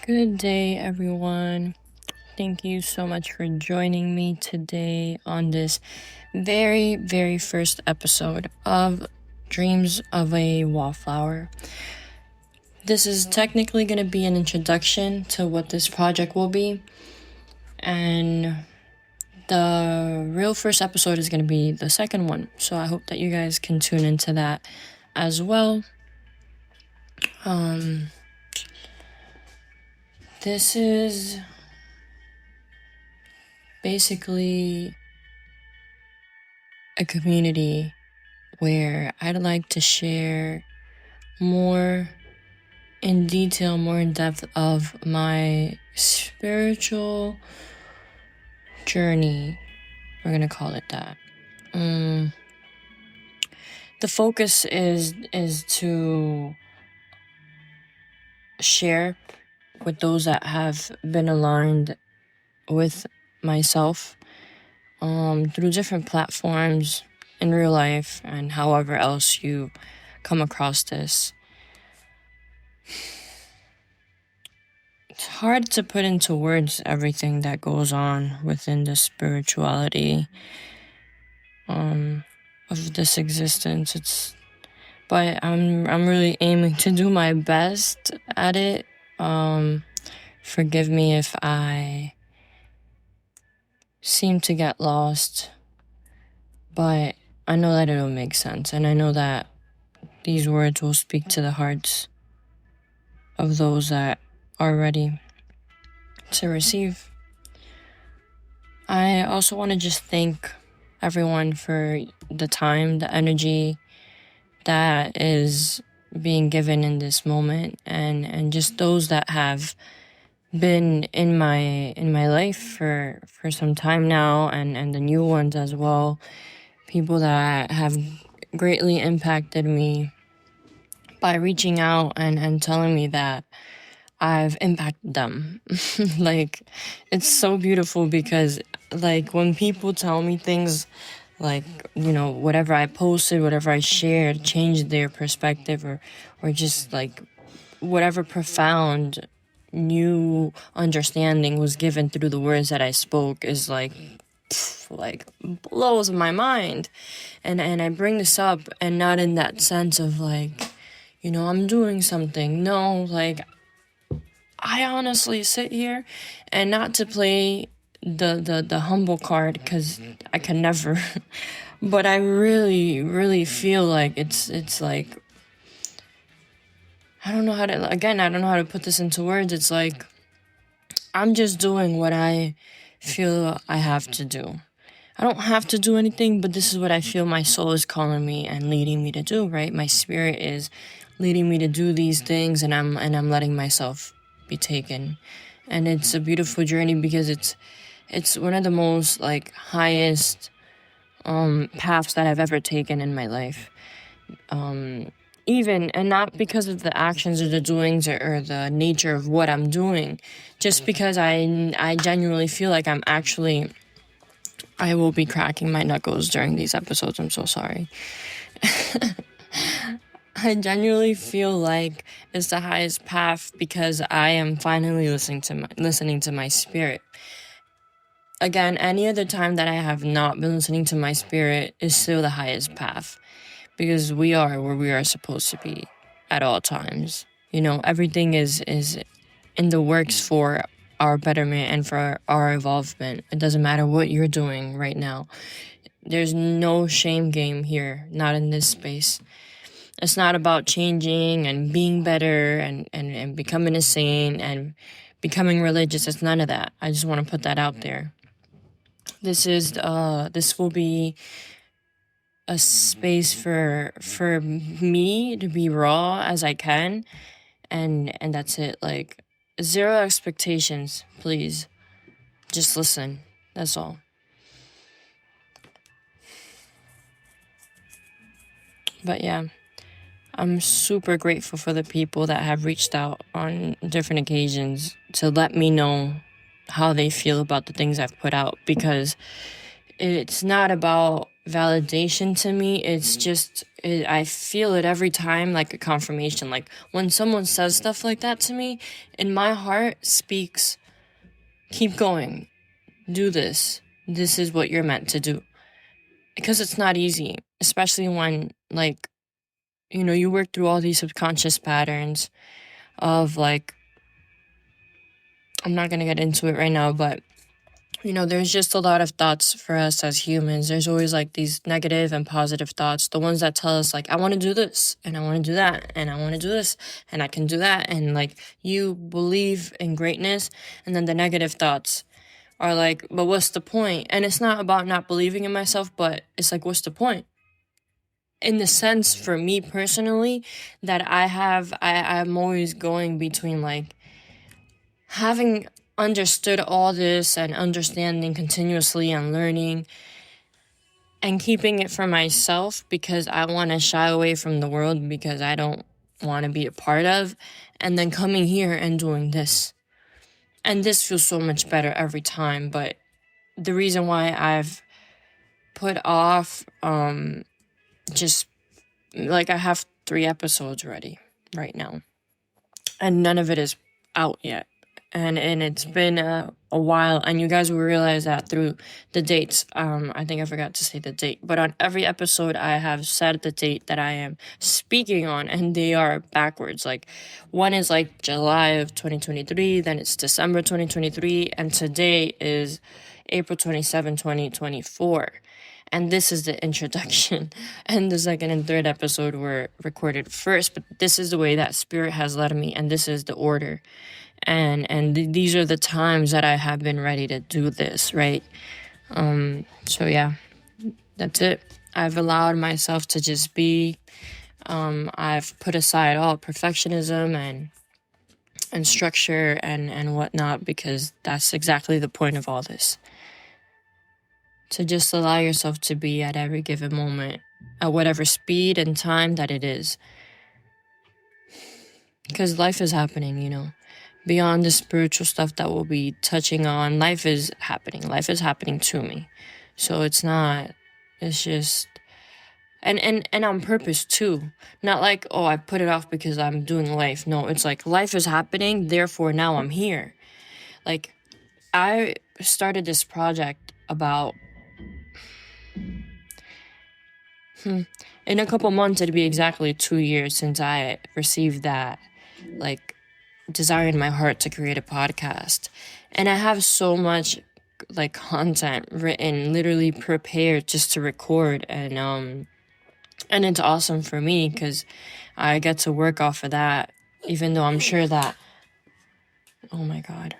Good day, everyone. Thank you so much for joining me today on this very, very first episode of Dreams of a Wallflower. This is technically going to be an introduction to what this project will be, and the real first episode is going to be the second one, so I hope that you guys can tune into that as well. This is basically a community where I'd like to share more in detail, more in depth of my spiritual journey. We're gonna call it that. The focus is to share with those that have been aligned with myself through different platforms in real life and however else you come across this. It's hard to put into words everything that goes on within the spirituality of this existence. But I'm really aiming to do my best at it. Forgive me if I seem to get lost, but I know that it'll make sense, and I know that these words will speak to the hearts of those that are ready to receive. I also want to just thank everyone for the time, the energy that is being given in this moment, and just those that have been in my life for some time now, and the new ones as well. People that have greatly impacted me by reaching out and telling me that I've impacted them. Like, it's so beautiful because, like, when people tell me things like, whatever I posted, whatever I shared, changed their perspective, or just like whatever profound new understanding was given through the words that I spoke is like blows my mind. And I bring this up, and not in that sense of like, I'm doing something. No, like, I honestly sit here, and not to play the humble card, because I can never, but I really, really feel like it's like, I don't know how to put this into words. It's like, I'm just doing what I feel I have to do. I don't have to do anything, but this is what I feel my soul is calling me and leading me to do, right? My spirit is leading me to do these things, and I'm letting myself be taken. And it's a beautiful journey because it's one of the most like highest paths that I've ever taken in my life. Even, and not because of the actions or the doings or the nature of what I'm doing, just because I genuinely feel like I will be cracking my knuckles during these episodes. I'm so sorry. I genuinely feel like it's the highest path because I am finally listening to my spirit. Again, any other time that I have not been listening to my spirit is still the highest path, because we are where we are supposed to be at all times. Everything is in the works for our betterment and for our evolvement. It doesn't matter what you're doing right now. There's no shame game here, not in this space. It's not about changing and being better and becoming a saint and becoming religious. It's none of that. I just want to put that out there. This will be a space for me to be raw as I can, and that's it. Like, zero expectations, please. Just listen. That's all. But yeah, I'm super grateful for the people that have reached out on different occasions to let me know how they feel about the things I've put out, because it's not about validation to me. It's just, I feel it every time, like a confirmation. Like when someone says stuff like that to me, in my heart speaks, keep going, do this. This is what you're meant to do. Because it's not easy, especially when, like, you work through all these subconscious patterns of, like, I'm not going to get into it right now, but there's just a lot of thoughts for us as humans. There's always like these negative and positive thoughts, the ones that tell us like, I want to do this and I want to do that and I want to do this and I can do that. And like you believe in greatness. And then the negative thoughts are like, but what's the point? And it's not about not believing in myself, but it's like, what's the point? In the sense for me personally that I'm always going between like having understood all this and understanding continuously and learning and keeping it for myself because I want to shy away from the world because I don't want to be a part of, and then coming here and doing this. And this feels so much better every time, but the reason why I've put off, just like I have 3 episodes ready right now and none of it is out yet. And it's been a while, and you guys will realize that through the dates. I think I forgot to say the date, but on every episode I have said the date that I am speaking on, and they are backwards. Like one is like July of 2023, then it's December 2023, and today is April 27, 2024. And this is the introduction, and the second and third episode were recorded first, but this is the way that Spirit has led me, and this is the order. And these are the times that I have been ready to do this, right? So yeah, that's it. I've allowed myself to just be. I've put aside all perfectionism and structure and whatnot, because that's exactly the point of all this. To just allow yourself to be at every given moment, at whatever speed and time that it is. Because life is happening, Beyond the spiritual stuff that we'll be touching on, life is happening. Life is happening to me. So it's just, and on purpose too. Not like, oh, I put it off because I'm doing life. No, it's like life is happening, therefore now I'm here. Like, I started this project about, in a couple months, it'd be exactly 2 years since I received that, like, desire in my heart to create a podcast. And I have so much like content written, literally prepared just to record, and it's awesome for me because I get to work off of that, even though I'm sure that, oh my god,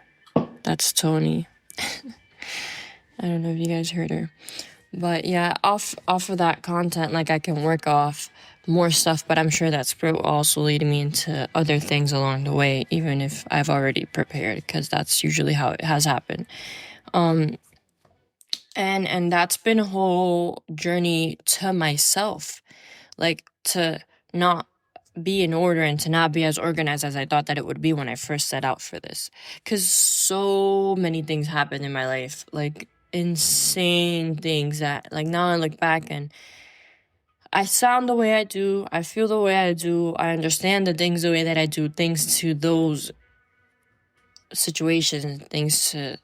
that's Tony. I don't know if you guys heard her, but yeah, off of that content, like I can work off more stuff, but I'm sure that Spirit will also lead me into other things along the way, even if I've already prepared, because that's usually how it has happened. And that's been a whole journey to myself, like to not be in order and to not be as organized as I thought that it would be when I first set out for this, because so many things happened in my life, like insane things that, like, now I look back and I sound the way I do, I feel the way I do, I understand the things the way that I do, thanks to those situations, thanks to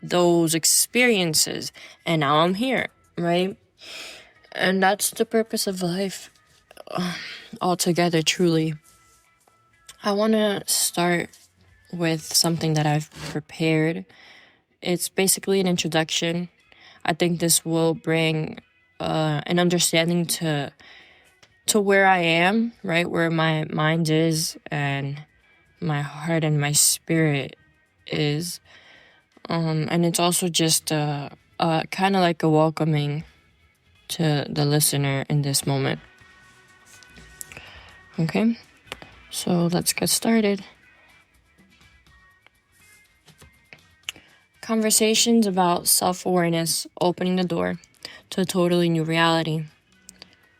those experiences, and now I'm here, right? And that's the purpose of life, altogether, truly. I want to start with something that I've prepared. It's basically an introduction. I think this will bring an understanding to where I am, right? Where my mind is and my heart and my spirit is. And it's also just kind of like a welcoming to the listener in this moment. Okay, so let's get started. Conversations about self-awareness opening the door to a totally new reality,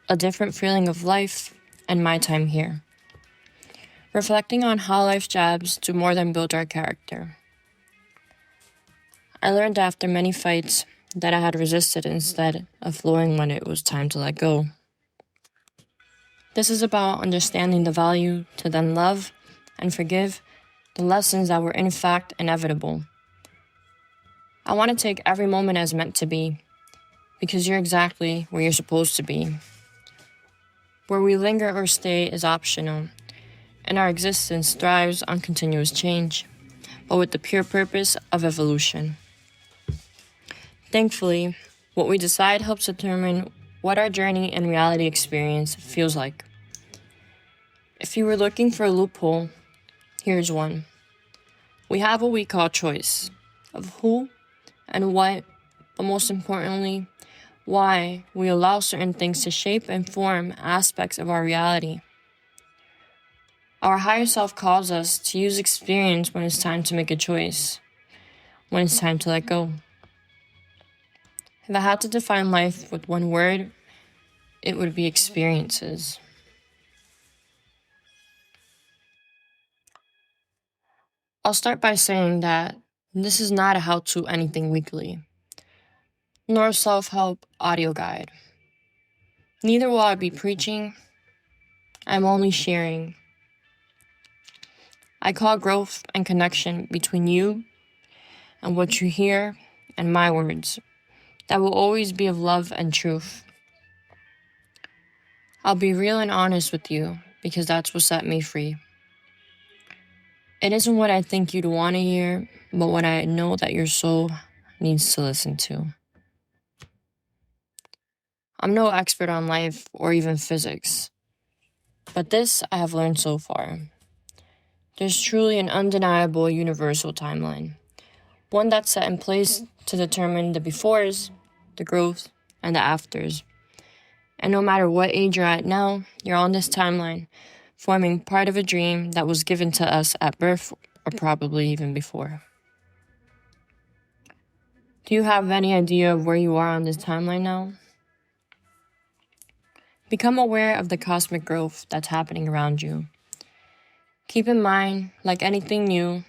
a different feeling of life, and my time here. Reflecting on how life jabs do more than build our character. I learned after many fights, that I had resisted instead of flowing when it was time to let go. This is about understanding the value to then love and forgive the lessons that were in fact inevitable. I want to take every moment as meant to be, because you're exactly where you're supposed to be. Where we linger or stay is optional, and our existence thrives on continuous change, but with the pure purpose of evolution. Thankfully, what we decide helps determine what our journey and reality experience feels like. If you were looking for a loophole, here's one. We have what we call choice of who and what, but most importantly, why we allow certain things to shape and form aspects of our reality. Our higher self calls us to use experience when it's time to make a choice, when it's time to let go. If I had to define life with one word, it would be experiences. I'll start by saying that this is not a how-to anything weekly, nor a self-help audio guide. Neither will I be preaching. I'm only sharing. I call growth and connection between you and what you hear and my words that will always be of love and truth. I'll be real and honest with you because that's what set me free. It isn't what I think you'd want to hear, but what I know that your soul needs to listen to. I'm no expert on life or even physics, but this I have learned so far. There's truly an undeniable universal timeline, one that's set in place to determine the befores, the growth, and the afters. And no matter what age you're at now, you're on this timeline, forming part of a dream that was given to us at birth or probably even before. Do you have any idea of where you are on this timeline now? Become aware of the cosmic growth that's happening around you. Keep in mind, like anything new,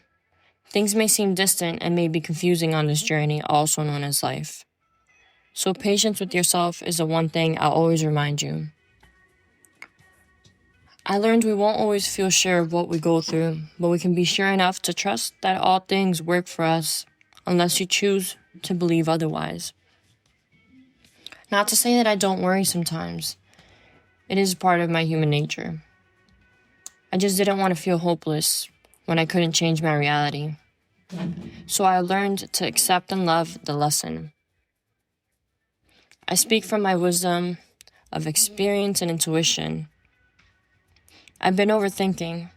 things may seem distant and may be confusing on this journey, also known as life. So patience with yourself is the one thing I'll always remind you. I learned we won't always feel sure of what we go through, but we can be sure enough to trust that all things work for us, unless you choose to believe otherwise. Not to say that I don't worry sometimes. It is part of my human nature. I just didn't want to feel hopeless when I couldn't change my reality. So I learned to accept and love the lesson. I speak from my wisdom of experience and intuition. I've been overthinking,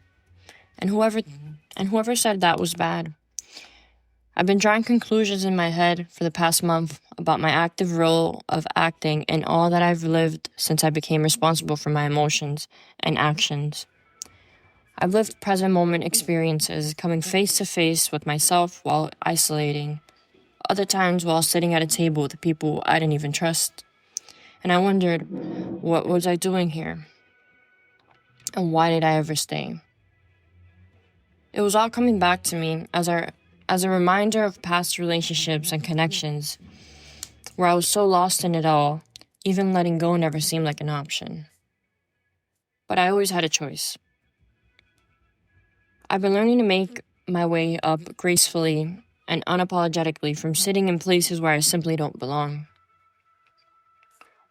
and whoever said that was bad. I've been drawing conclusions in my head for the past month about my active role of acting in all that I've lived since I became responsible for my emotions and actions. I've lived present moment experiences, coming face to face with myself while isolating, other times while sitting at a table with people I didn't even trust. And I wondered, what was I doing here? And why did I ever stay? It was all coming back to me as a reminder of past relationships and connections, where I was so lost in it all, even letting go never seemed like an option. But I always had a choice. I've been learning to make my way up gracefully and unapologetically from sitting in places where I simply don't belong.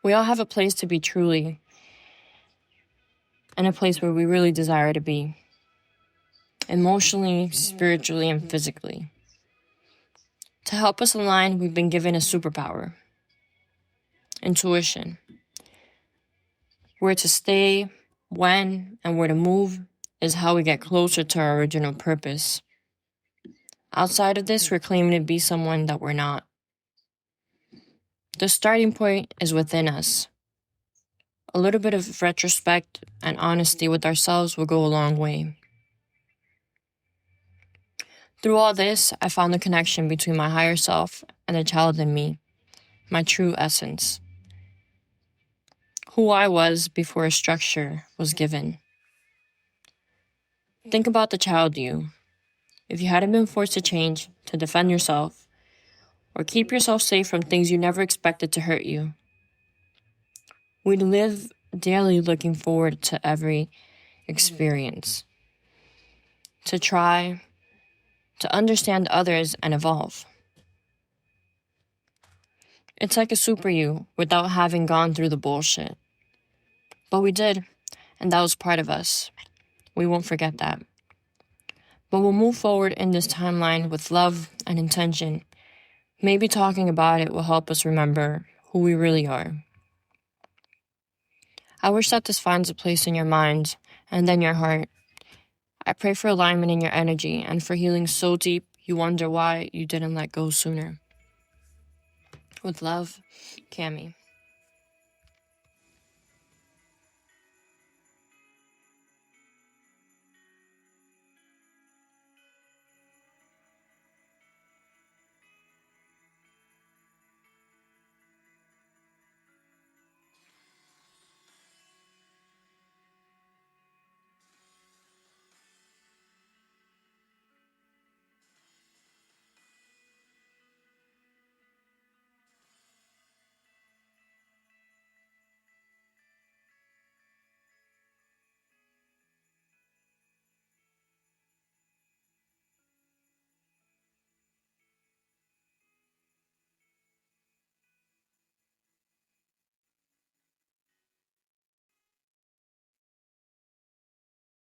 We all have a place to be truly, and a place where we really desire to be, emotionally, spiritually, and physically. To help us align, we've been given a superpower, intuition. Where to stay, when, and where to move is how we get closer to our original purpose. Outside of this, we're claiming to be someone that we're not. The starting point is within us. A little bit of retrospect and honesty with ourselves will go a long way. Through all this, I found the connection between my higher self and the child in me, my true essence. Who I was before a structure was given. Think about the child you. If you hadn't been forced to change, to defend yourself, or keep yourself safe from things you never expected to hurt you. We live daily looking forward to every experience, to try, to understand others and evolve. It's like a super you without having gone through the bullshit. But we did, and that was part of us. We won't forget that. But we'll move forward in this timeline with love and intention. Maybe talking about it will help us remember who we really are. I wish that this finds a place in your mind and then your heart. I pray for alignment in your energy and for healing so deep you wonder why you didn't let go sooner. With love, Cami.